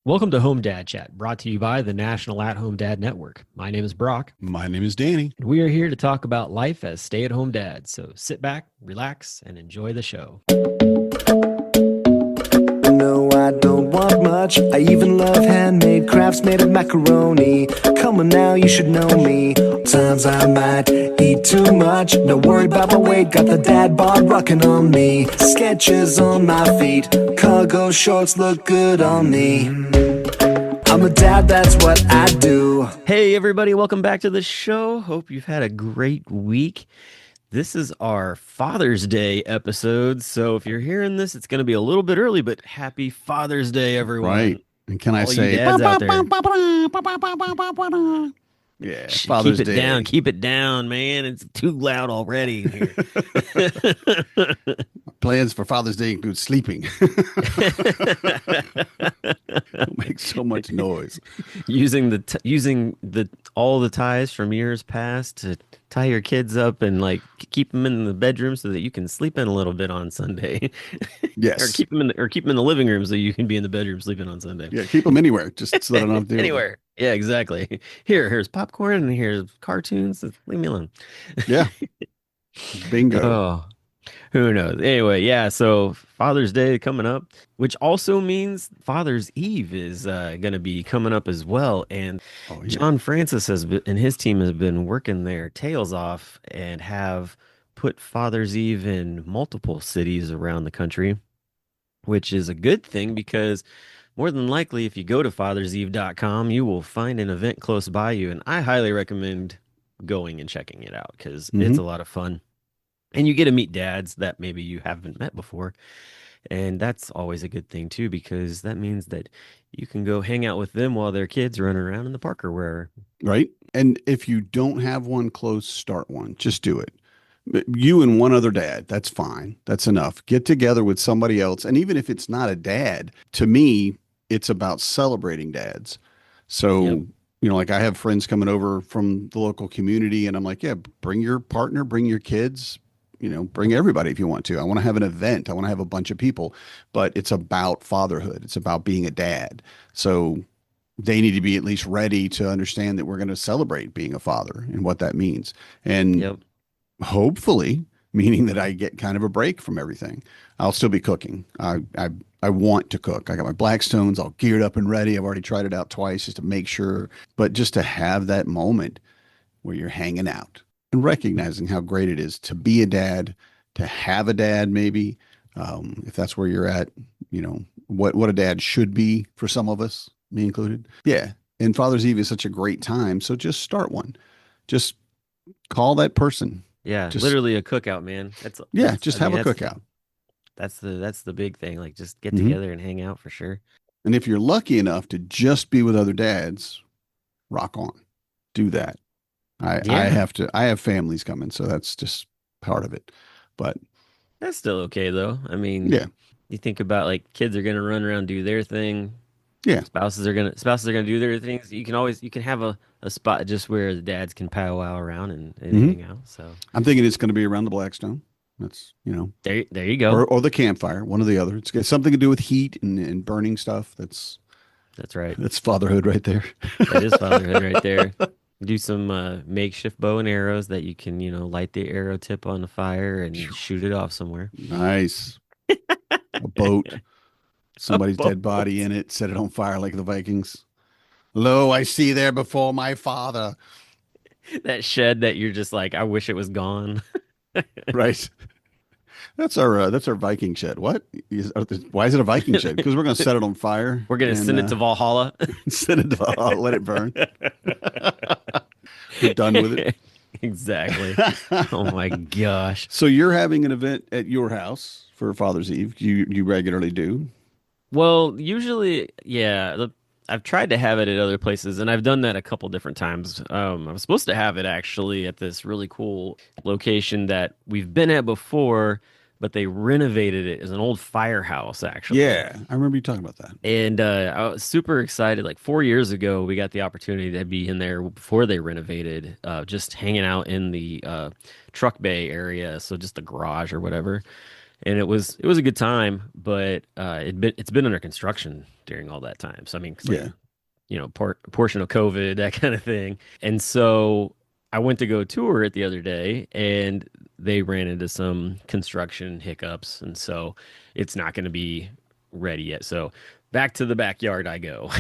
Welcome to Home Dad Chat, brought to you by the National At Home Dad Network. My name is Brock, My name is Danny. and we are here to talk about life as stay at home dads. So sit back, relax, and enjoy the show. No, I don't want much. I even love handmade crafts made of macaroni. Come on now, you should know me. Times I might eat too much. No worry about my weight. Got the dad bod rocking on me. Sketches on my feet. Cargo shorts look good on me. I'm a dad, that's what I do. Hey, everybody, welcome back to the show. Hope you've had a great week. This is our Father's Day episode. So if you're hearing this, it's going to be a little bit early, but happy Father's Day, everyone. Right. And can I All you say, dads out there. yeah, Shh, Father's keep it Day. down, keep it down, man. It's too loud already in here. Plans for Father's Day include sleeping. Don't make so much noise. using the all the ties from years past to tie your kids up and like keep them in the bedroom so that you can sleep in a little bit on Sunday, or Yes. keep them in the living room so you can be in the bedroom sleeping on Sunday. Yeah, keep them anywhere. Just so they don't have to deal with it. Anywhere. Yeah, exactly. Here's popcorn and here's cartoons. Leave me alone. Yeah. Bingo. Oh, who knows? Anyway, yeah. So Father's Day coming up, which also means Father's Eve is going to be coming up as well. And Oh, yeah. John Francis and his team has been working their tails off and have put Father's Eve in multiple cities around the country, which is a good thing because more than likely, if you go to fatherseve.com, you will find an event close by you. And I highly recommend going and checking it out because it's a lot of fun. And you get to meet dads that maybe you haven't met before. And that's always a good thing too, because that means that you can go hang out with them while their kids run around in the park or wherever. Right. And if you don't have one close, start one. Just do it. You and one other dad, that's fine. That's enough. Get together with somebody else. And even if it's not a dad, to me, it's about celebrating dads. So, Yep. like I have friends coming over from the local community, and I'm like, yeah, bring your partner, bring your kids, bring everybody if you want to. I want to have an event. I want to have a bunch of people, but it's about fatherhood. It's about being a dad. So they need to be at least ready to understand that we're going to celebrate being a father and what that means. And Yep. hopefully, meaning that I get kind of a break from everything. I'll still be cooking. I want to cook. I got my Blackstones all geared up and ready. I've already tried it out twice just to make sure, but just to have that moment where you're hanging out and recognizing how great it is to be a dad, to have a dad, maybe, if that's where you're at, what a dad should be for some of us, me included. Yeah. And Father's Eve is such a great time. So just start one. Just call that person. Yeah, Just literally a cookout, man. just have a that's cookout. that's the big thing. Like just get Mhm. together and hang out for sure. And if you're lucky enough to just be with other dads, rock on. Do that. I Yeah. I have families coming, so that's just part of it. But That's still okay though. I mean, yeah, you think about like kids are gonna run around do their thing. yeah. Spouses are gonna do their things. You can have a spot just where the dads can powwow around and Mhm. hang out. So I'm thinking it's going to be around the Blackstone. That's, there you go. or the campfire, one or the other. It's got something to do with heat and burning stuff. That's right. That's fatherhood right there. That is fatherhood right there. Do some makeshift bow and arrows that you can, light the arrow tip on the fire and shoot it off somewhere. Nice. A boat, somebody's boat. dead body in it, set it on fire like the Vikings. Lo, I see there before my father. That shed that you're just like, I wish it was gone. Right. That's our Viking shed. What? Why is it a Viking shed? Because we're going to set it on fire. We're gonna and, send it to Valhalla. send it to let it burn. We're done with it. Exactly. Oh my gosh. So you're having an event at your house for Father's Eve. You regularly do. Well, usually, yeah. I've tried to have it at other places, and I've done that a couple different times. I was supposed to have it actually at this really cool location that we've been at before, but they renovated it as an old firehouse, actually. Yeah, I remember you talking about that. And I was super excited. Like 4 years ago, we got the opportunity to be in there before they renovated, just hanging out in the truck bay area, so just the garage or whatever. and it was a good time, but it's been under construction during all that time. So I mean, it's like Yeah. portion of COVID, that kind of thing. And so I went to go tour it the other day, and they ran into some construction hiccups, and so it's not going to be ready yet. So back to the backyard I go,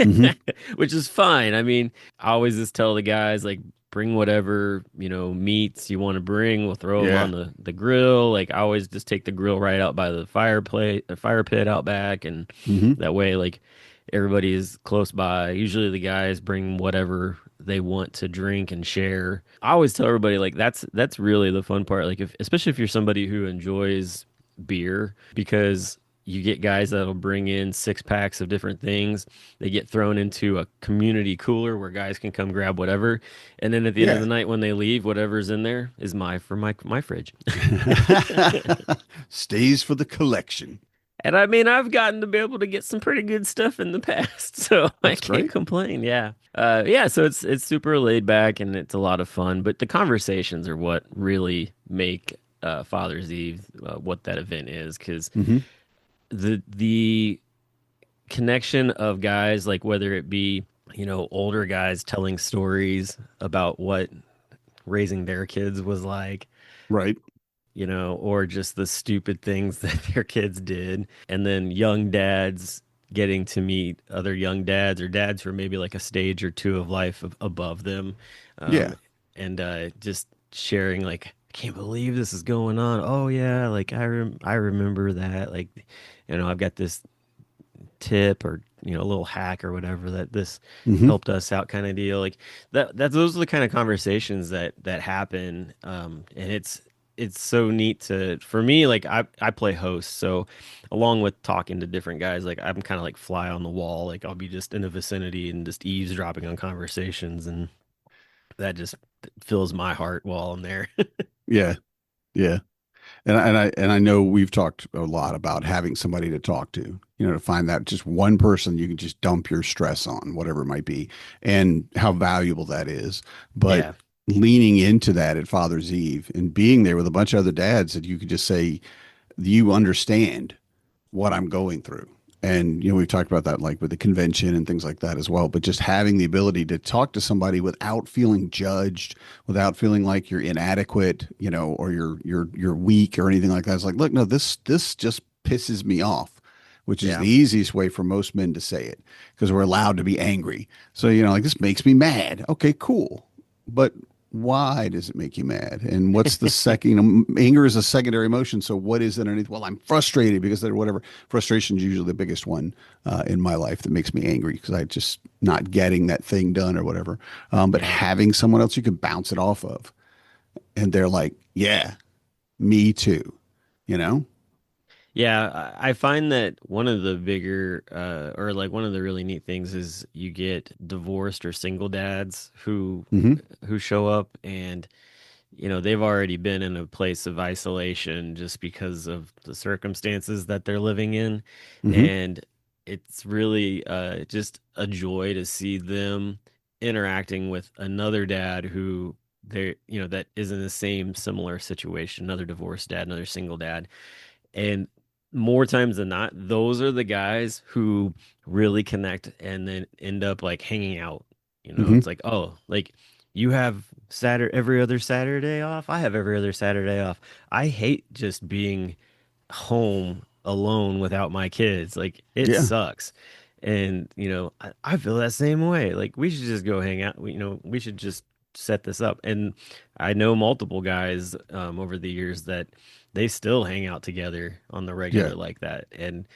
Hmm. which is fine. I mean, I always just tell the guys like bring whatever, meats you want to bring. We'll throw them on Yeah. the grill. Like I always just take the grill right out by the fireplace, the fire pit out back, and Hmm. that way like everybody is close by. Usually the guys bring whatever they want to drink and share. I always tell everybody like that's really the fun part. Like if especially if you're somebody who enjoys beer, because you get guys that'll bring in 6 packs of different things. They get thrown into a community cooler where guys can come grab whatever. And then at the end of the Yeah. night when they leave, whatever's in there is my fridge. Stays for the collection. And I mean, I've gotten to be able to get some pretty good stuff in the past, so I That's can't great. complain. Yeah. Yeah, so it's super laid back and it's a lot of fun, but the conversations are what really make Father's Eve what that event is, because Hmm. the connection of guys, like whether it be, older guys telling stories about what raising their kids was like, Right. or just the stupid things that their kids did. And then young dads getting to meet other young dads or dads who are maybe like a stage or two of life above them. Um, Yeah. and just sharing, like, I can't believe this is going on. Oh, yeah. Like, I remember that. Like, I've got this tip or, a little hack or whatever that this Hmm. helped us out kind of deal. Like those are the kind of conversations that happen. And it's so neat to for me, like I play host, so along with talking to different guys, like I'm kind of like fly on the wall. Like I'll be just in the vicinity and just eavesdropping on conversations, and that just fills my heart while I'm there. Yeah. Yeah. And I know we've talked a lot about having somebody to talk to, to find that just one person you can just dump your stress on, whatever it might be, and how valuable that is. But Yeah. leaning into that at Father's Eve and being there with a bunch of other dads that you could just say, you understand what I'm going through. And, we've talked about that like with the convention and things like that as well. But just having the ability to talk to somebody without feeling judged, without feeling like you're inadequate, or you're weak or anything like that. It's like, look, no, this just pisses me off, which is Yeah. the easiest way for most men to say it because we're allowed to be angry. So, like this makes me mad. Okay, cool. But why does it make you mad? And what's the second? Anger is a secondary emotion. So what is it underneath? Well, I'm frustrated because they're whatever. Frustration is usually the biggest one in my life that makes me angry because I just not getting that thing done or whatever. But Yeah. having someone else you can bounce it off of, and they're like, "Yeah, me too," you know? Yeah, I find that one of the bigger, or like one of the really neat things is you get divorced or single dads Hmm. who show up, and they've already been in a place of isolation just because of the circumstances that they're living in, Hmm. and it's really just a joy to see them interacting with another dad who they're that is in the same similar situation, another divorced dad, another single dad, and more times than not, those are the guys who really connect and then end up like hanging out. Hmm. It's like, oh, like you have Saturday every other Saturday off. I have every other Saturday off. I hate just being home alone without my kids. Like it Yeah. sucks. And I feel that same way. Like we should just go hang out. We should just set this up. And I know multiple guys over the years that they still hang out together on the Yeah. regular like that. And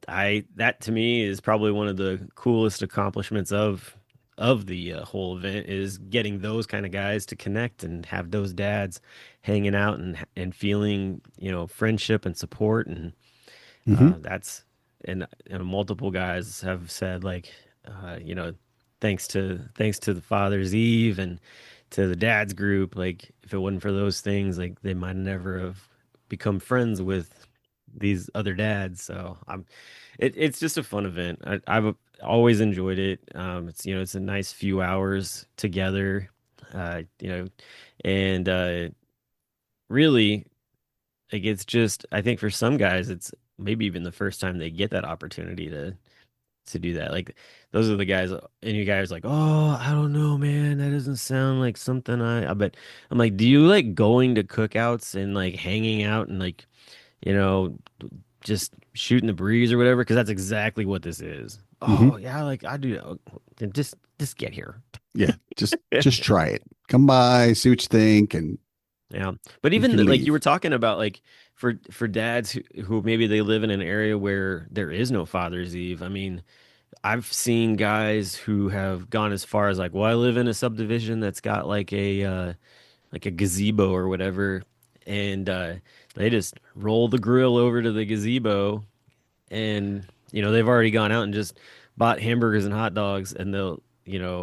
that to me is probably one of the coolest accomplishments of the whole event, is getting those kind of guys to connect and have those dads hanging out and feeling friendship and support. And Hmm. that's and multiple guys have said like thanks to the Father's Eve and to the dad's group, like if it wasn't for those things, like they might never have become friends with these other dads. So it's just a fun event. I've always enjoyed it. It's a nice few hours together, uh, you know, and really Like it's just, I think for some guys, it's maybe even the first time they get that opportunity to do that. Like those are the guys, and you guys like, oh, I don't know, man, that doesn't sound like something I bet. I'm like, do you like going to cookouts and like hanging out and like, you know, just shooting the breeze or whatever? Because that's exactly what this is. Hmm. Oh yeah, like I do. Then just get here. Yeah, just try it. Come by, see what you think, and Yeah. But you even can like you leave. were talking about like for dads who maybe they live in an area where there is no Father's Eve. I mean, I've seen guys who have gone as far as like, well, I live in a subdivision that's got like a gazebo or whatever, and they just roll the grill over to the gazebo, and they've already gone out and just bought hamburgers and hot dogs, and they'll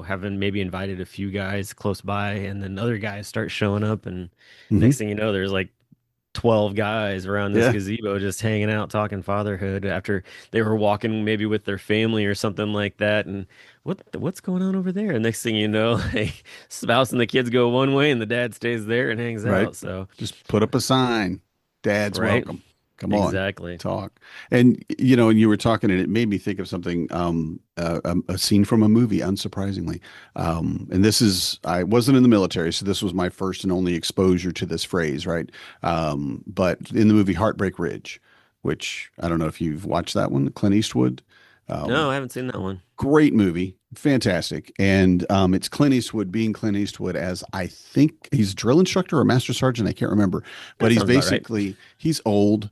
having maybe invited a few guys close by, and then other guys start showing up, and next Hmm. thing you know, there's like 12 guys around this Yeah, gazebo just hanging out talking fatherhood after they were walking maybe with their family or something like that. And what's going on over there? And next thing you know, like spouse and the kids go one way and the dad stays there and hangs right. out. So, Just put up a sign. Dad's right? welcome. Come on, Exactly. talk. And and you were talking, and it made me think of something. A scene from a movie, unsurprisingly. And this is I wasn't in the military, so this was my first and only exposure to this phrase, right? But in the movie Heartbreak Ridge, which I don't know if you've watched that one, Clint Eastwood. No, Um, I haven't seen that one. Great movie, fantastic, and it's Clint Eastwood being Clint Eastwood as I think he's a drill instructor or master sergeant, I can't remember, but That he's sounds about right. basically he's old,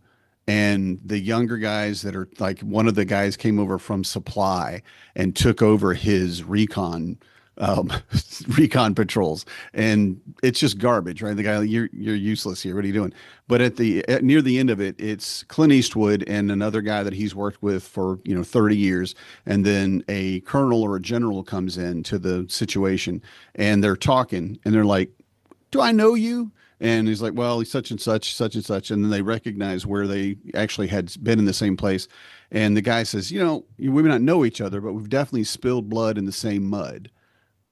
and the younger guys that are like one of the guys came over from supply and took over his um, recon patrols, and it's just garbage, right? The guy, like, you're useless here. What are you doing? But near the end of it, it's Clint Eastwood and another guy that he's worked with for 30 years, and then a colonel or a general comes in to the situation, and they're talking, and they're like, "Do I know you?" And he's like, "Well, he's such and such," and then they recognize where they actually had been in the same place. And the guy says, we may not know each other, but we've definitely spilled blood in the same mud,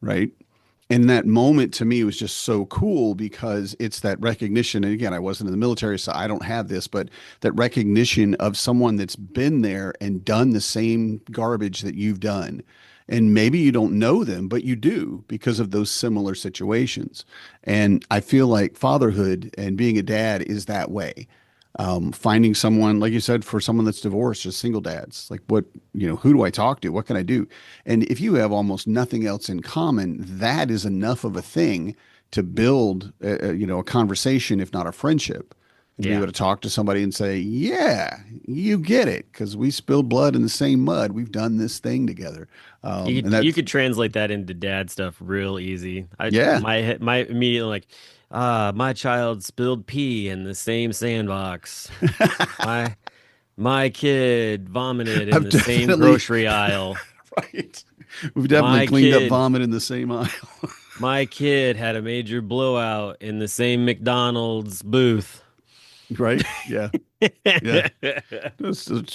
right? And that moment to me was just so cool because it's that recognition. And again, I wasn't in the military, so I don't have this, but that recognition of someone that's been there and done the same garbage that you've done. And maybe you don't know them, but you do because of those similar situations. And I feel like fatherhood and being a dad is that way. Finding someone, like you said, for someone that's divorced, just single dads, like who do I talk to? What can I do? And if you have almost nothing else in common, that is enough of a thing to build, a conversation, if not a friendship, and to be Yeah. able to talk to somebody and say, yeah, you get it. Cause we spilled blood in the same mud. We've done this thing together. You And could you that's, could translate that into dad stuff real easy. yeah, My immediate like, my child spilled pee in the same sandbox. My my kid vomited in I've the same definitely, grocery aisle. right. We've definitely My cleaned up kid vomit in the same aisle. my kid had a major blowout in the same McDonald's booth. Right. Yeah. Yeah.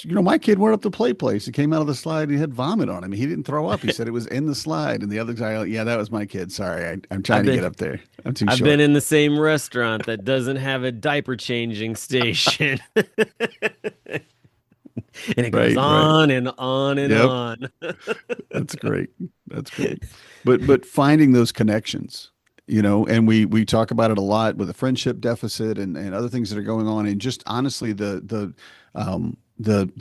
My kid went up the play place. He came out of the slide and he had vomit on him. He didn't throw up. He said it was in the slide. And the other guy, yeah, that was my kid. Sorry. I'm trying I've to been get up there. I'm too I've been short. in the same restaurant that doesn't have a diaper changing station. And it goes Right. Right. on and on and Yep. on. That's great. That's great. But finding those connections, and we talk about it a lot with the friendship deficit and other things that are going on. And just honestly, the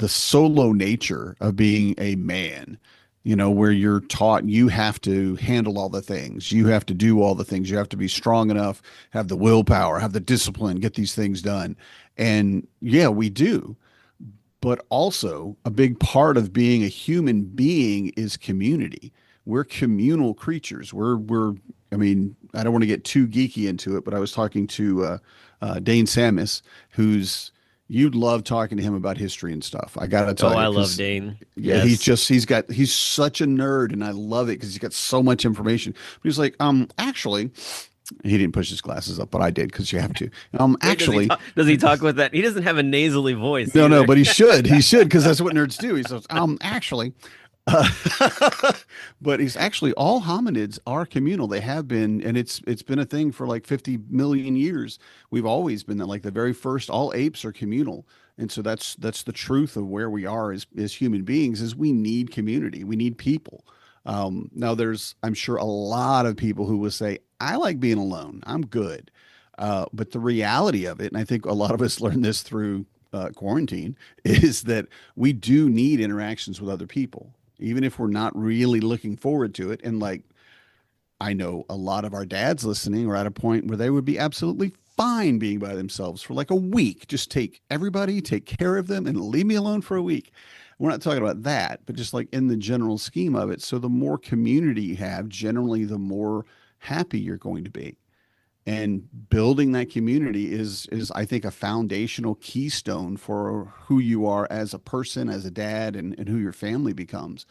solo nature of being a man, where you're taught you have to handle all the things, you have to do all the things, you have to be strong enough, have the willpower, have the discipline, get these things done. And yeah, we do. But also, a big part of being a human being is community. We're communal creatures. I mean, I don't want to get too geeky into it, but I was talking to Dane Samus, you'd love talking to him about history and stuff. I got to Oh, tell you, I love because Dane. yeah, Yes. he's such a nerd, and I love it because he's got so much information. But he's like, actually, he didn't push his glasses up, but I did because you have to. Wait, Actually, does he talk with that? He doesn't have a nasally voice no, either. but he should because that's what nerds do. He says, actually. Uh, but it's actually all hominids are communal. They have been, and it's been a thing for like 50 million years. We've always been that. Like the very first, all apes are communal, and so that's the truth of where we are as human beings. Is we need community. We need people. Now, there's I'm sure a lot of people who will say, "I like being alone. I'm good." But the reality of it, and I think a lot of us learned this through quarantine, is that we do need interactions with other people, even if we're not really looking forward to it. And like, I know a lot of our dads listening are at a point where they would be absolutely fine being by themselves for like a week. Just take everybody, take care of them, and leave me alone for a week. We're not talking about that, but just like in the general scheme of it. So the more community you have, generally, the more happy you're going to be. And building that community is I think a foundational keystone for who you are as a person, as a dad, and who your family becomes.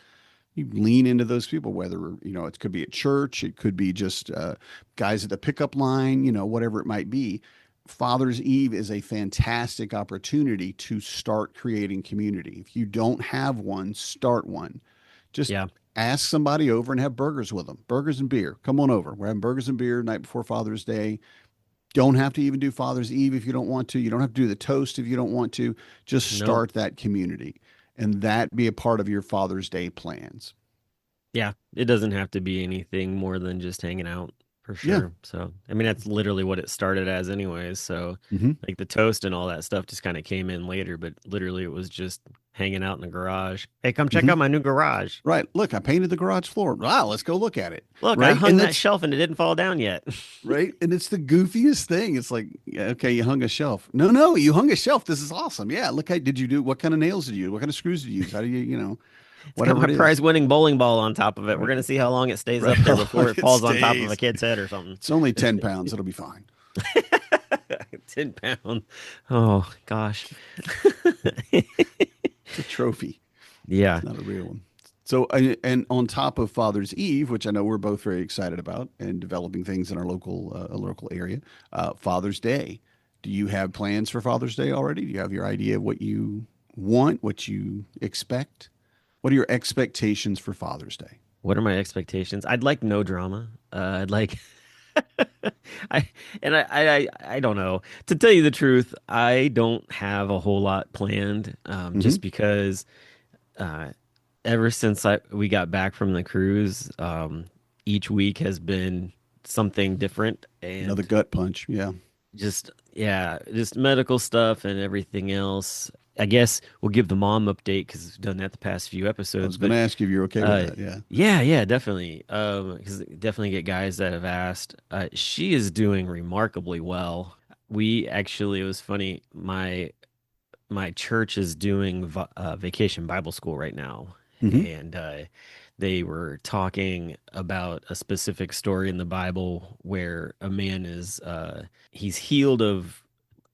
You lean into those people, whether it could be at church, it could be just guys at the pickup line, whatever it might be. Father's Eve is a fantastic opportunity to start creating community. If you don't have one, start one. Just Yeah. ask somebody over and have burgers with them. Burgers and beer. Come on over. We're having burgers and beer night before Father's Day. Don't have to even do Father's Eve if you don't want to. You don't have to do the toast if you don't want to. Just Nope. start that community and that be a part of your Father's Day plans. Yeah, it doesn't have to be anything more than just hanging out for Yeah. sure. So, I mean, that's literally what it started as, anyways. So, Hmm. like the toast and all that stuff just kind of came in later, but literally it was just hanging out in the garage. Hey, come check Hmm. out my new garage. Right. Look, I painted the garage floor. Wow, let's go look at it. Look, I Right. hung And that that's shelf and it didn't fall down yet. right. And it's the goofiest thing. It's like, yeah, okay, you hung a shelf. No, no, you hung a shelf. This is awesome. Yeah. Look, did you do what kind of nails did you use? What kind of screws did you use? How do It's got whatever my it is. prize-winning bowling ball on top of it. We're Right. gonna see how long it stays Right. up there How long before it it falls on top of a stays. kid's head or something. It's only 10 pounds. It'll be fine. 10 pound. Oh gosh. It's a trophy. Yeah. It's not a real one. So, and on top of Father's Eve, which I know we're both very excited about and developing things in our local area, Father's Day. Do you have plans for Father's Day already? Do you have your idea of what you want, what you expect? What are your expectations for Father's Day? What are my expectations? I'd like no drama. I'd like I I don't know. To tell you the truth, I don't have a whole lot planned. Hmm. Just because uh, ever since we got back from the cruise, each week has been something different, Another and gut punch. Yeah. just yeah, just medical stuff and everything else. I guess we'll give the mom update because we've done that the past few I episodes, was going but to ask you if you're okay with uh, that. Yeah. yeah, yeah, definitely. Because definitely get guys that have asked. She is doing remarkably well. We actually, it was funny. My church is doing vacation Bible school right now, Hmm. and they were talking about a specific story in the Bible where a man is he's healed of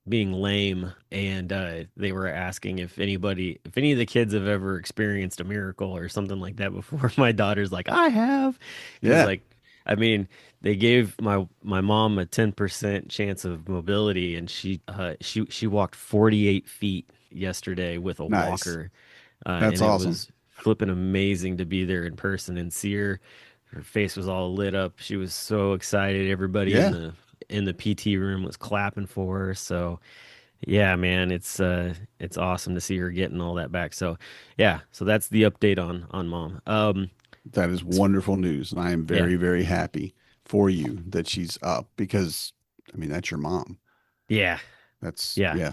being lame, and they were asking if any of the kids have ever experienced a miracle or something like that before. My daughter's like, I have, because Yeah. like, I mean, they gave my mom a 10% chance of mobility, and she walked 48 feet yesterday with a Nice. walker, That's and it awesome. was flipping amazing to be there in person and see her. Her face was all lit up. She was so excited. Everybody Yeah. in the PT room was clapping for her. So yeah, man, it's awesome to see her getting all that back. So yeah, so that's the update on mom. That is wonderful news. And I am Yeah, very, very happy for you that she's up because, I mean, that's your mom. yeah, That's, yeah. yeah.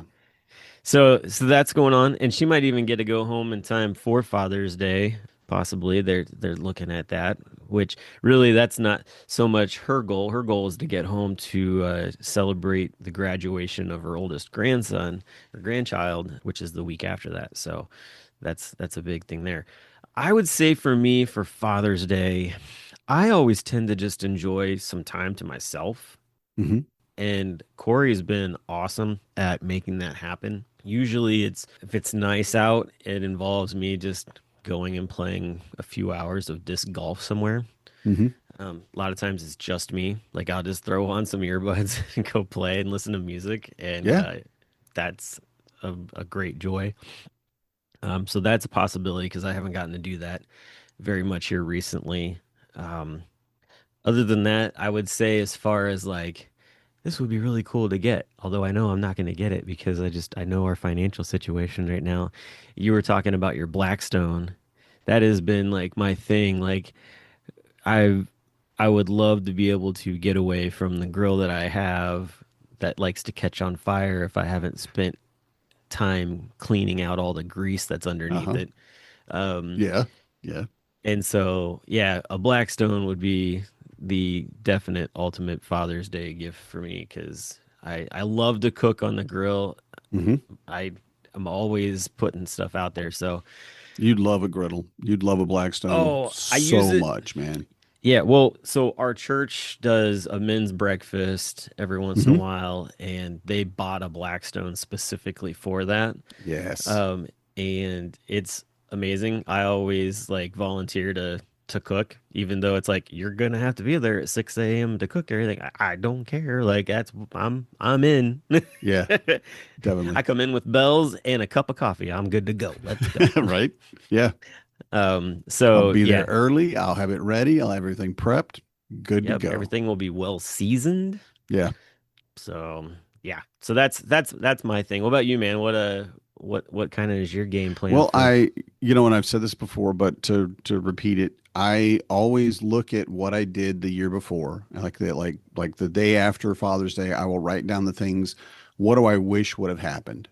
So that's going on, and she might even get to go home in time for Father's Day. Possibly, they're looking at that, which really that's not so much her goal. Her goal is to get home to celebrate the graduation of her oldest grandson or grandchild, which is the week after that. So that's a big thing there. I would say for me, for Father's Day, I always tend to just enjoy some time to myself. Hmm. And Corey's been awesome at making that happen. Usually it's if it's nice out, it involves me just going and playing a few hours of disc golf somewhere. Hmm. A lot of times it's just me. Like I'll just throw on some earbuds and go play and listen to music, and Yeah. that's a great joy. So that's a possibility because I haven't gotten to do that. very much here recently. Um, Other than that, I would say as far as like this would be really cool to get, although I know I'm not going to get it because I know our financial situation right now. You were talking about your Blackstone. That has been like my thing. Like I I would love to be able to get away from the grill that I have that likes to catch on fire if I haven't spent time cleaning out all the grease that's underneath Uh-huh. it. Um, Yeah. Yeah. and so, yeah, a Blackstone would be the definite ultimate Father's Day gift for me because I love to cook on the grill. Hmm. I I'm always putting stuff out there. So, You'd love a griddle. You'd love a Blackstone oh, I use so it. much, man. Yeah, well, so our church does a men's breakfast every once in a Hmm. while, and they bought a Blackstone specifically for that. Yes. Um, and it's amazing. I always like volunteer to cook, even though it's like you're gonna have to be there at 6 a.m. to cook everything. I don't care. Like that's I'm in. Yeah, I definitely. come in with bells and a cup of coffee. I'm good to go. Let's go. Right? Yeah. I'll So be there yeah, early. I'll have it ready. I'll have everything prepped. Good to yep, go. everything will be well seasoned. Yeah. So yeah, so that's my thing. What about you, man? What kind of is your game plan Well, for? and I've said this before, but to repeat it, I always look at what I did the year before, like the day after Father's Day, I will write down the things. What do I wish would have happened?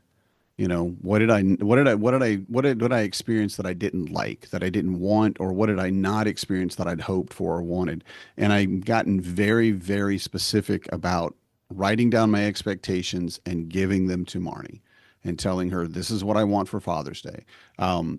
What did I experience that I didn't like, that I didn't want, or what did I not experience that I'd hoped for or wanted? And I've gotten very, very specific about writing down my expectations and giving them to Marnie and telling her this is what I want for Father's Day.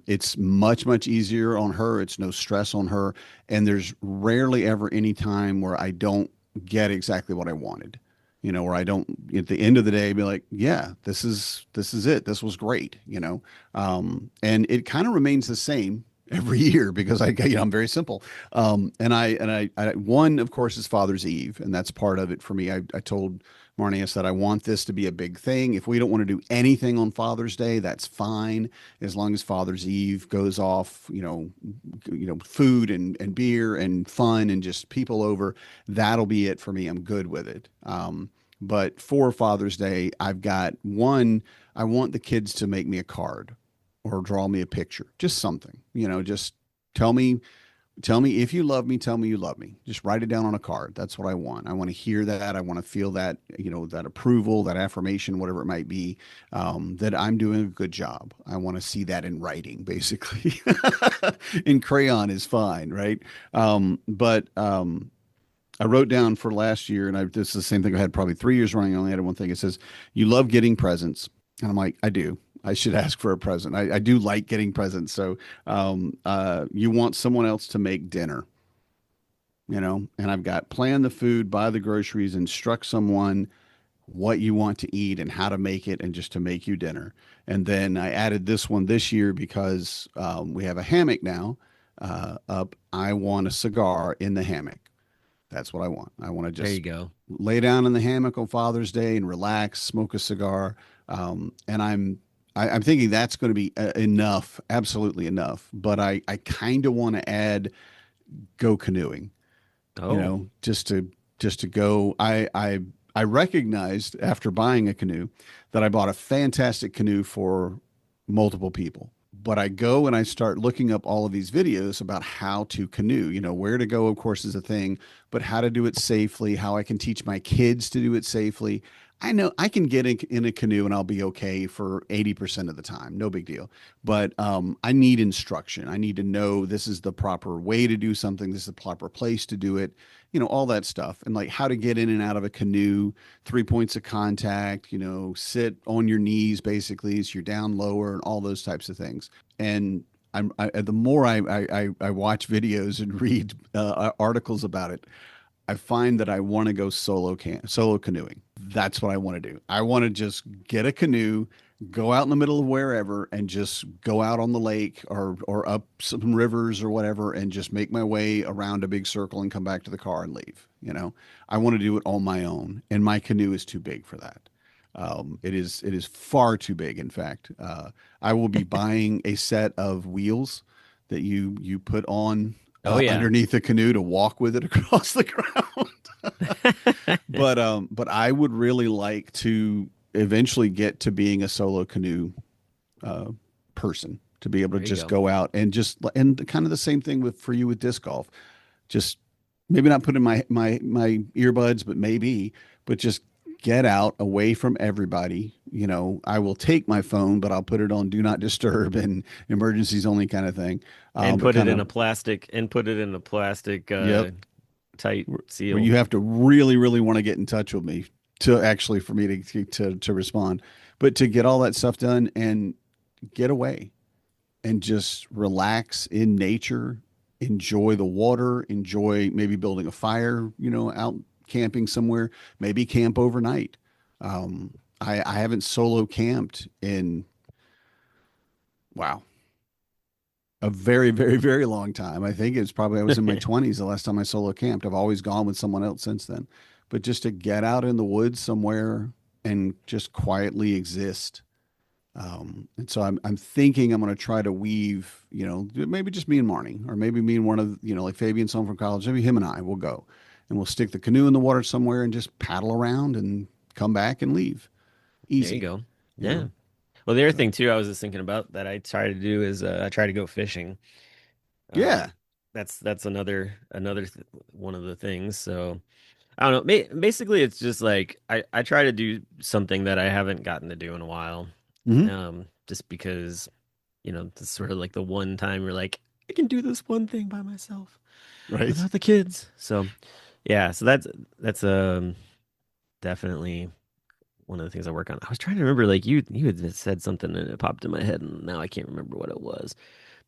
It's much, much easier on her. It's no stress on her. And there's rarely ever any time where I don't get exactly what I wanted, where I don't at the end of the day be like, yeah, this is it. This was great, and it kind of remains the same every year because I'm very simple. One, of course, is Father's Eve, and that's part of it for me. I told Marnie, I said, I want this to be a big thing. If we don't want to do anything on Father's Day, that's fine, as long as Father's Eve goes off, food and beer and fun and just people over. That'll be it for me. I'm good with it. But for Father's Day, I've got one. I want the kids to make me a card or draw me a picture, just something, just tell me, tell me if you love me, tell me you love me. Just write it down on a card. That's what I want. I want to hear that. I want to feel that, that approval, that affirmation, whatever it might be, that I'm doing a good job. I want to see that in writing, basically. In crayon is fine, right? But I wrote down for last year, and this is the same thing I had probably 3 years running. I only had one thing. It says, "You love getting presents," and I'm like, "I do. I should ask for a present. I do like getting presents." So, you want someone else to make dinner, and I've got plan the food, buy the groceries, instruct someone what you want to eat and how to make it, and just to make you dinner. And then I added this one this year because we have a hammock now up. I want a cigar in the hammock. That's what I want. I want to There you just go. lay down in the hammock on Father's Day and relax, smoke a cigar. And I'm thinking that's going to be enough, absolutely enough. But I kind of want to add go canoeing, Oh, just to go. I recognized after buying a canoe that I bought a fantastic canoe for multiple people. But I go and I start looking up all of these videos about how to canoe. Where to go, of course, is a thing, but how to do it safely, how I can teach my kids to do it safely. I know I can get in a canoe and I'll be okay for 80% of the time. No big deal. But I need instruction. I need to know this is the proper way to do something. This is the proper place to do it. All that stuff. And like how to get in and out of a canoe, 3 points of contact, sit on your knees basically so you're down lower and all those types of things. And the more I watch videos and read articles about it, I find that I want to go solo canoeing. That's what I want to do. I want to just get a canoe, go out in the middle of wherever, and just go out on the lake or up some rivers or whatever, and just make my way around a big circle and come back to the car and leave. I want to do it on my own, and my canoe is too big for that. It is far too big. In fact, I will be buying a set of wheels that you put on Oh yeah. underneath the canoe to walk with it across the ground. But I would really like to eventually get to being a solo canoe uh, person, to be able to There you just go. go out and just, and kind of the same thing with for you with disc golf. Just maybe not put in my earbuds, but maybe, but just get out away from everybody. You know, I will take my phone, but I'll put it on do not disturb and emergencies only kind of thing. And But put it kind in of, a plastic and put it in a plastic yep, tight where seal. you have to really, really want to get in touch with me to actually for me to respond, but to get all that stuff done and get away and just relax in nature, enjoy the water, enjoy maybe building a fire, you know, out camping somewhere, maybe camp overnight. I haven't solo camped in, wow, a very, very, very long time. I think it's probably, I was in my 20s the last time I solo camped. I've always gone with someone else since then. But just to get out in the woods somewhere and just quietly exist. And so I'm thinking I'm going to try to weave, you know, maybe just me and Marnie, or maybe me and one of, you know, like Fabian's home from college, maybe him and I will go and we'll stick the canoe in the water somewhere and just paddle around and come back and leave. There you Easy, go. you Yeah. know? Well, the other So, thing too, I was just thinking about that I try to do is I try to go fishing. yeah. Um, that's one of the things. So I don't know. Basically, it's just like I try to do something that I haven't gotten to do in a while. Hmm. Just because it's sort of like the one time you're like I can do this one thing by myself Right. without the kids. So yeah, so that's definitely one of the things I work on. I was trying to remember, like you had said something and it popped in my head, and now I can't remember what it was,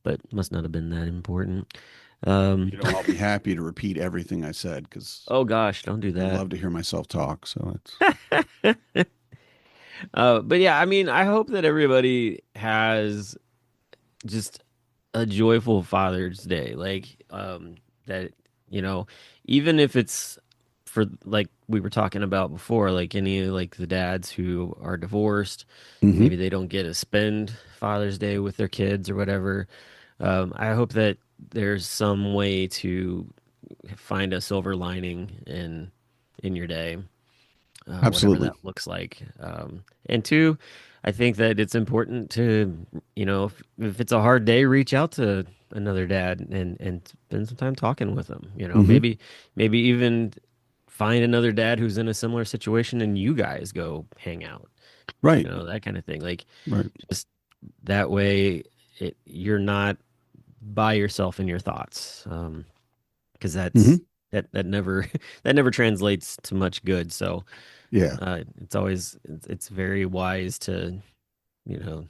but it must not have been that important. Um, You know, I'll be happy to repeat everything I said because oh gosh, don't do I that. love to hear myself talk. So it's, But yeah, I mean, I hope that everybody has just a joyful Father's Day. Like, that, you know, even if it's for like we were talking about before, like any like the dads who are divorced, hmm, maybe they don't get to spend Father's Day with their kids or whatever. I hope that there's some way to find a silver lining in your day, whatever absolutely. that looks like. And two, I think that it's important to, if it's a hard day, reach out to another dad and spend some time talking with them. Hmm. Maybe even find another dad who's in a similar situation and you guys go hang out. Right. That kind of thing. Like Right. just that way, you're not by yourself in your thoughts. Because Hmm. that never that never translates to much good. So Yeah. it's very wise to you know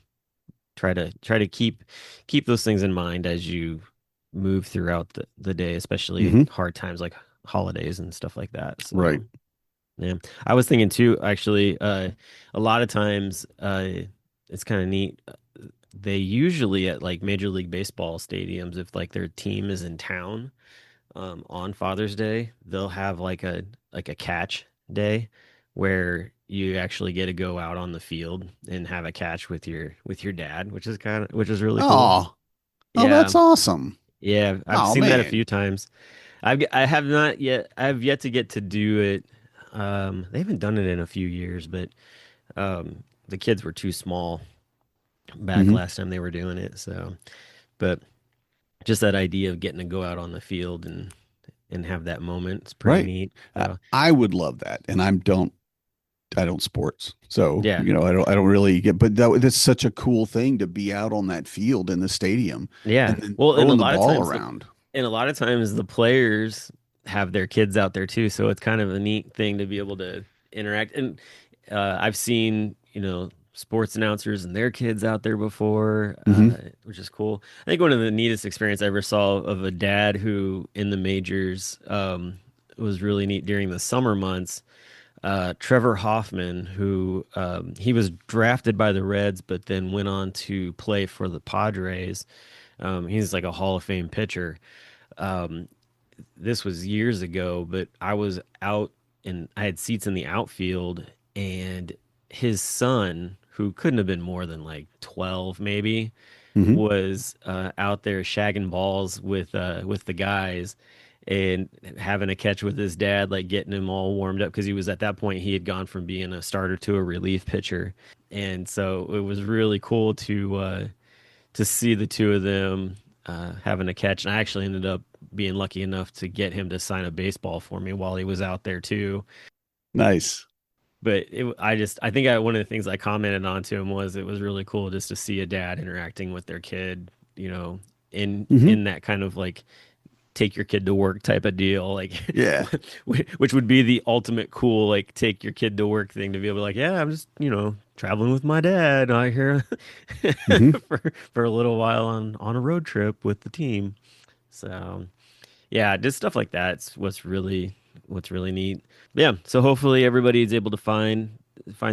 try to keep those things in mind as you move throughout the day, especially Hmm. hard times like holidays and stuff like that. Right. So yeah, I was thinking too, actually, a lot of times, it's kind of neat. They usually at like Major League Baseball stadiums, if like their team is in town, on Father's Day, they'll have like a catch day where you actually get to go out on the field and have a catch with your dad, which is really cool. Oh, oh, Yeah. that's awesome. Yeah, I've Oh seen that a man. few times. I have not yet. I have yet to get to do it. They haven't done it in a few years, but the kids were too small back Hmm. last time they were doing it. So, but just that idea of getting to go out on the field and have that moment is pretty Right. neat. So, I would love that, and I don't sports, so yeah, you know I don't really get. But that's such a cool thing to be out on that field in the stadium and yeah. then Well, throwing the ball around. and a lot of times the players have their kids out there too, so it's kind of a neat thing to be able to interact. And I've seen sports announcers and their kids out there before, Hmm. which is cool. I think one of the neatest experience I ever saw of a dad who in the majors, was really neat during the summer months. Trevor Hoffman, who he was drafted by the Reds, but then went on to play for the Padres. He's like a Hall of Fame pitcher. Um, this was years ago, but I was out and I had seats in the outfield, and his son, who couldn't have been more than like 12, maybe, Hmm. was out there shagging balls with the guys and having a catch with his dad, like getting him all warmed up because he was at that point he had gone from being a starter to a relief pitcher, and so it was really cool to see the two of them having a catch. And I actually ended up being lucky enough to get him to sign a baseball for me while he was out there too. Nice. But I think one of the things I commented on to him was it was really cool just to see a dad interacting with their kid, Hmm. in that kind of like take your kid to work type of deal, like Yeah. which would be the ultimate cool like take your kid to work thing to be able to like, yeah, I'm just traveling with my dad out here Hmm. for a little while on a road trip with the team. So yeah, just stuff like that's what's really neat. Yeah, so hopefully everybody is able to find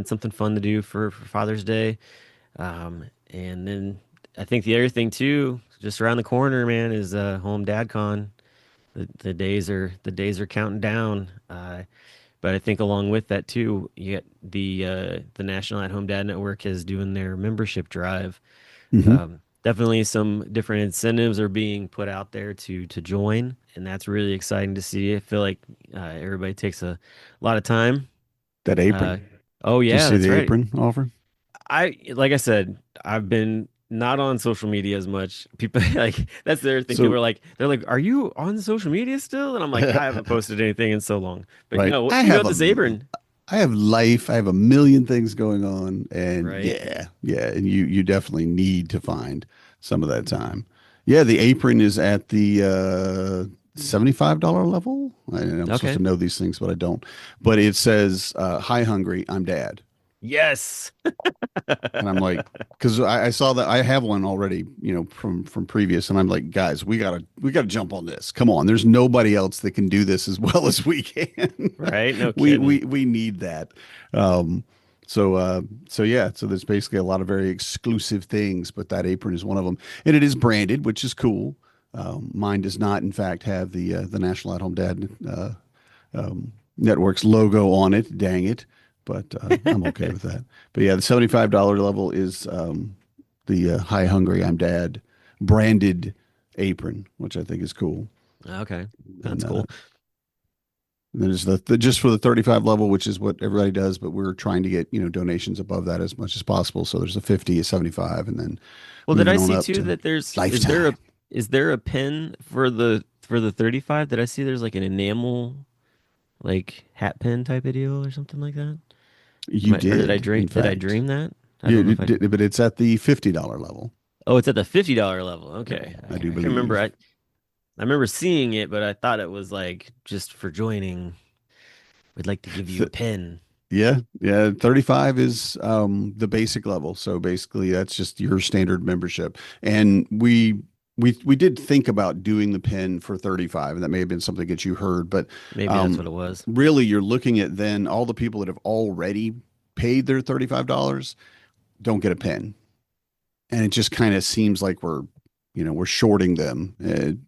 something fun to do for Father's Day. And then I think the other thing too, just around the corner, man, is home dad con. The days are counting down. But I think along with that too, you get the National at Home Dad Network is doing their membership drive. Hmm. Definitely some different incentives are being put out there to join, and that's really exciting to see. I feel like everybody takes a lot of time. That Uh, apron. oh Do you yeah, see that's the right. apron offer? Like I said, I've been not on social media as much. People like that's the other thing. People So, are like, they're like, "Are you on social media still?" And I'm like, I haven't posted anything in so long. But right. no, what can you do with this apron? I have life. I have a million things going on, and Right? yeah, and you definitely need to find some of that time. Yeah, the apron is at the $75 level. I'm supposed Okay. to know these things, but I don't. But it says, "Hi, hungry. I'm dad." Yes. And I'm like, because I saw that I have one already, from previous, and I'm like, guys, we gotta jump on this. Come on, there's nobody else that can do this as well as we can. Right? No we kidding. we we need that. Um, so yeah, so there's basically a lot of very exclusive things, but that apron is one of them, and it is branded, which is cool. Mine does not, in fact, have the National at Home Dad Network's logo on it. Dang it. But I'm okay with that. But yeah, the $75 level is the Hi Hungry I'm Dad branded apron, which I think is cool. Okay. And That's cool. then there's the just for the 35 level, which is what everybody does, but we're trying to get, donations above that as much as possible. So there's a 50, a 75, and then Well, did I moving on see up too to that there's lifetime. is there a pin for the 35? Did I see there's like an enamel like hat pin type of deal or something like that? You Or did, in did I fact. dream that? I don't know You if I did, but it's at the $50 level. Oh, it's at the $50 level. Yeah, Okay. I do I can remember believe. I remember seeing it, but I thought it was like just for joining, we'd like to give you a pin. Yeah, yeah. 35 is the basic level. So basically that's just your standard membership. And we did think about doing the pin for 35, and that may have been something that you heard, but Maybe that's um what it was. really you're looking at then all the people that have already paid their $35 don't get a pin. And it just kind of seems like we're shorting them.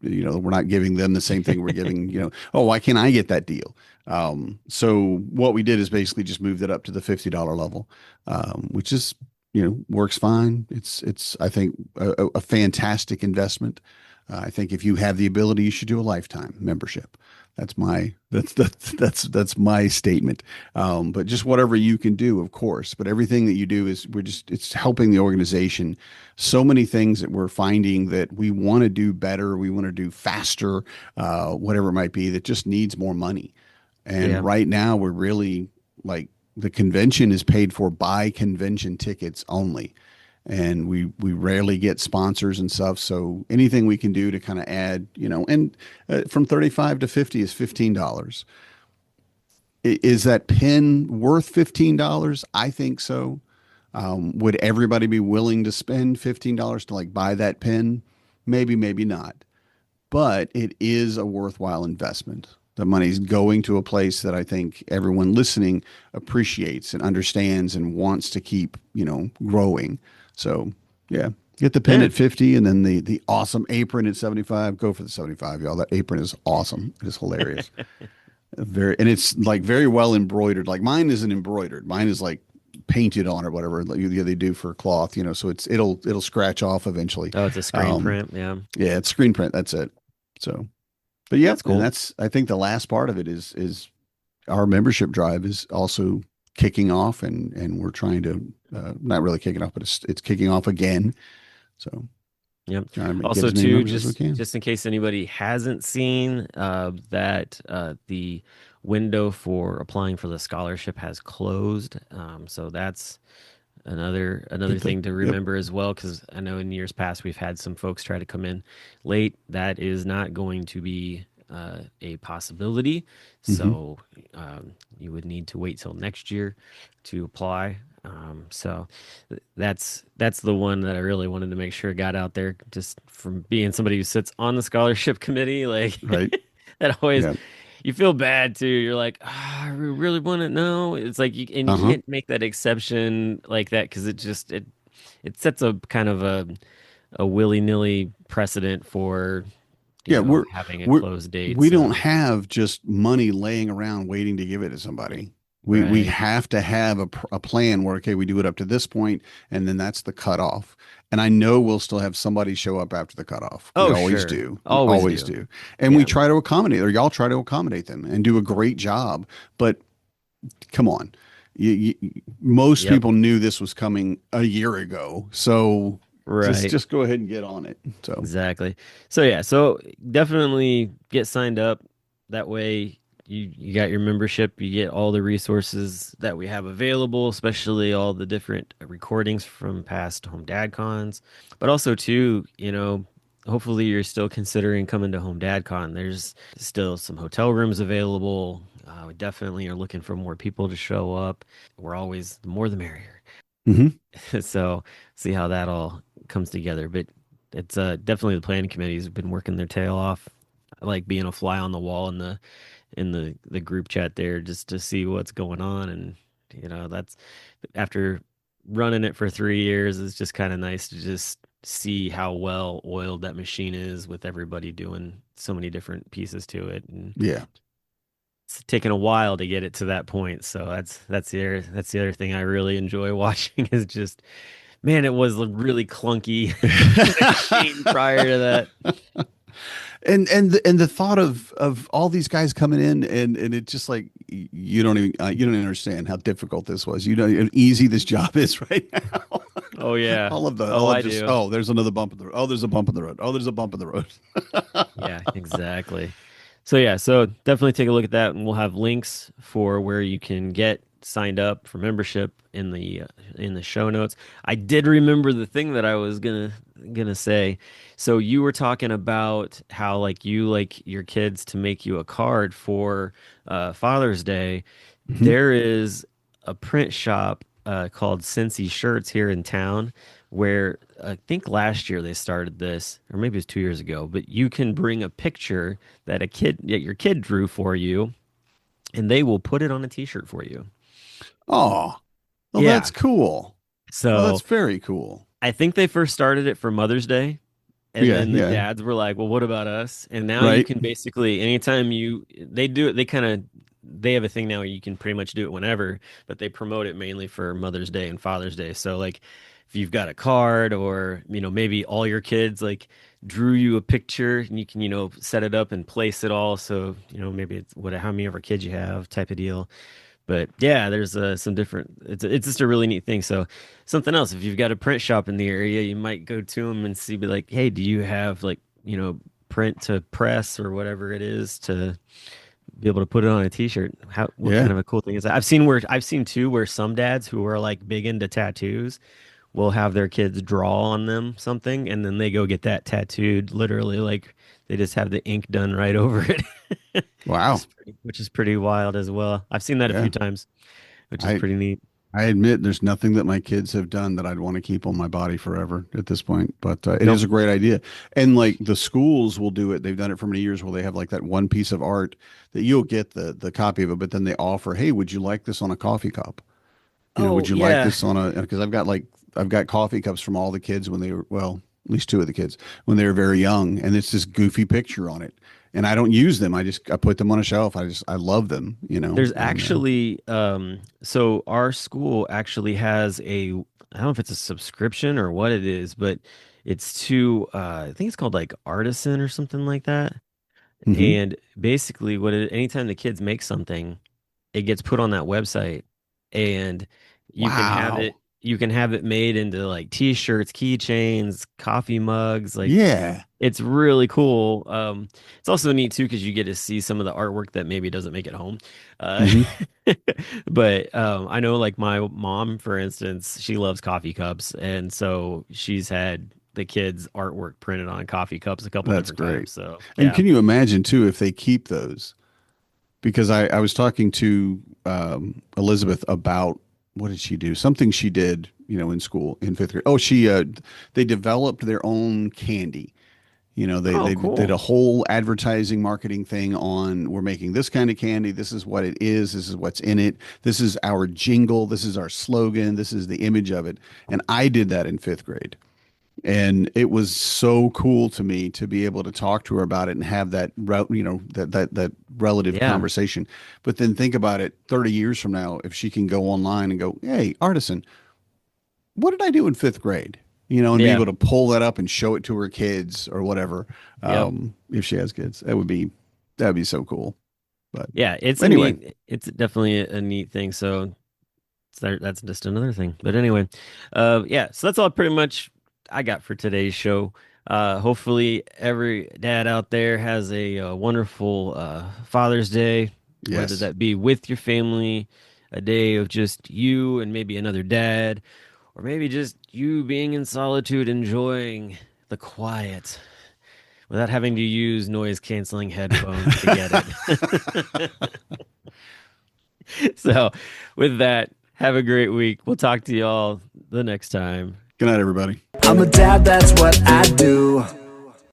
We're not giving them the same thing we're giving, oh, why can't I get that deal? So what we did is basically just moved it up to the $50 level, which is, works fine. It's, I think a fantastic investment. I think if you have the ability, you should do a lifetime membership. That's my statement. But just whatever you can do, of course. But everything that you do is it's helping the organization. So many things that we're finding that we want to do better, we want to do faster, whatever it might be, that just needs more money. And Yeah. right now, we're really like the convention is paid for by convention tickets only, and we rarely get sponsors and stuff. So anything we can do to kind of add, and from 35 to 50 is $15. Is that pin worth $15? I think so. Would everybody be willing to spend $15 to like buy that pin? Maybe, maybe not, but it is a worthwhile investment. The money's going to a place that I think everyone listening appreciates and understands and wants to keep, growing. So, yeah, get the pin Yeah. at 50 and then the awesome apron at 75. Go for the 75, y'all. That apron is awesome. It is hilarious. And it's like very well embroidered. Like mine isn't embroidered. Mine is like painted on or whatever like they do for cloth, so it'll scratch off eventually. Oh, it's a screen Um, print. Yeah. yeah, it's screen print. That's it. So, but yeah, That's and cool. I think the last part of it is our membership drive is also kicking off, and we're trying to not really kicking off, but it's kicking off again. So Yep. trying to get Also, as many too, members as we just can. just in case anybody hasn't seen that the window for applying for the scholarship has closed. So that's another Good thing. thing to Yep. remember as well, because I know in years past we've had some folks try to come in late. That is not going to be a possibility. Hmm. So you would need to wait till next year to apply. So that's the one that I really wanted to make sure got out there, just from being somebody who sits on the scholarship committee. Like Right. that always, Yeah. you feel bad too. You're like, I really want to know. It's like and you Uh-huh. can't make that exception like that because it sets a kind of a willy-nilly precedent for Yeah, having a we're closed date. we don't So have just money laying around waiting to give it to somebody. We right. have to have a plan where, okay, we do it up to this point, and then that's the cutoff. And I know we'll still have somebody show up after the cutoff. We Oh, always sure. do. We Always always do. do. And we Yeah. try to accommodate, or y'all try to accommodate them and do a great job. But come on, most Yep. people knew this was coming a year ago, so just Right. just go ahead and get on it. So, Exactly. So yeah, so definitely get signed up. That way you got your membership, you get all the resources that we have available, especially all the different recordings from past Home Dad Cons. But also too, hopefully you're still considering coming to Home Dad Con. There's still some hotel rooms available. We definitely are looking for more people to show up. We're always the more the merrier. mhm. So see how that all comes together. But it's definitely the planning committees have been working their tail off. I like being a fly on the wall in the group chat there just to see what's going on. And that's after running it for 3 years, it's just kind of nice to just see how well oiled that machine is with everybody doing so many different pieces to it. And Yeah. it's taken a while to get it to that point. So that's the other thing I really enjoy watching is just, man, it was a really clunky machine prior to that. And the thought of all these guys coming in and it's just like you don't understand how difficult this was. You know how easy this job is right now. Oh yeah. Oh, All of I just do. there's another bump in the road. Oh, there's a bump in the road. Oh, there's a bump in the road. Yeah, exactly. So yeah, so definitely take a look at that, and we'll have links for where you can get signed up for membership in the show notes. I did remember the thing that I was gonna say. So you were talking about how like you like your kids to make you a card for Father's Day. Mhm. There is a print shop called Cincy Shirts here in town where I think last year they started this, or maybe it was 2 years ago, but you can bring a picture that your kid drew for you, and they will put it on a t-shirt for you. Oh, well, Yeah. that's cool. Oh, that's So very cool. I think they first started it for Mother's Day. And Yeah, then the yeah. dads were like, well, what about us? And now you Right. can basically, anytime they do it, they have a thing now where you can pretty much do it whenever, but they promote it mainly for Mother's Day and Father's Day. So, like, if you've got a card or, maybe all your kids like drew you a picture and you can, set it up and place it all. So, maybe it's how many ever kids you have type of deal. But yeah, there's some different. It's just a really neat thing. So something else, if you've got a print shop in the area, you might go to them and be like, hey, do you have like print to press or whatever it is to be able to put it on a t-shirt? What kind Yeah. of a cool thing is that? I've seen too where some dads who are like big into tattoos will have their kids draw on them something and then they go get that tattooed literally like they just have the ink done right over it. Wow. Which is pretty wild as well. I've seen that a few Yeah. times, which is I pretty neat. I admit there's nothing that my kids have done that I'd want to keep on my body forever at this point, but it Nope. is a great idea. And like the schools will do it. They've done it for many years where they have like that one piece of art that you'll get the copy of it, but then they offer, hey, would you like this on a coffee cup? Oh Would you like yeah. this on a, because I've got coffee cups from all the kids when they were, well, at least two of the kids when they were very young. And it's this goofy picture on it. and I don't use them. I put them on a shelf. I love them, you know. There's actually so our school actually has I don't know if it's a subscription or what it is, but it's to I think it's called like Artisan or something like that. Mhm. And basically anytime the kids make something, it gets put on that website and Wow. you can have it made into like t-shirts, keychains, coffee mugs, like Yeah. it's really cool. It's also neat too because you get to see some of the artwork that maybe doesn't make it home. Uh, Hmm. but I know like my mom, for instance, she loves coffee cups, and so she's had the kids' artwork printed on coffee cups a couple That's different great. times. So And yeah. can you imagine too if they keep those? Because I was talking to Elizabeth about what did she do? Something she did, you know, in school in fifth grade. Oh, they developed their own candy. You know, Oh, they did cool. a whole advertising marketing thing on we're making this kind of candy. This is what it is. This is what's in it. This is our jingle. This is our slogan. This is the image of it. And I did that in fifth grade. And it was so cool to me to be able to talk to her about it and have you know, that relative Yeah. conversation. But then think about it 30 years from now, if she can go online and go, hey, Artisan, what did I do in fifth grade? You know, and be Yeah. able to pull that up and show it to her kids or whatever. Yep. If she has kids, that'd be so cool. But Yeah, anyway, it's definitely a neat thing. So that's just another thing. But anyway, yeah, so that's all pretty much I got for today's show. Hopefully every dad out there has a wonderful Father's Day, whether yes, that be with your family, a day of just you and maybe another dad, or maybe just you being in solitude, enjoying the quiet without having to use noise canceling headphones to get it. So, with that, have a great week. We'll talk to y'all the next time. good night, everybody. I'm a dad, that's what I do.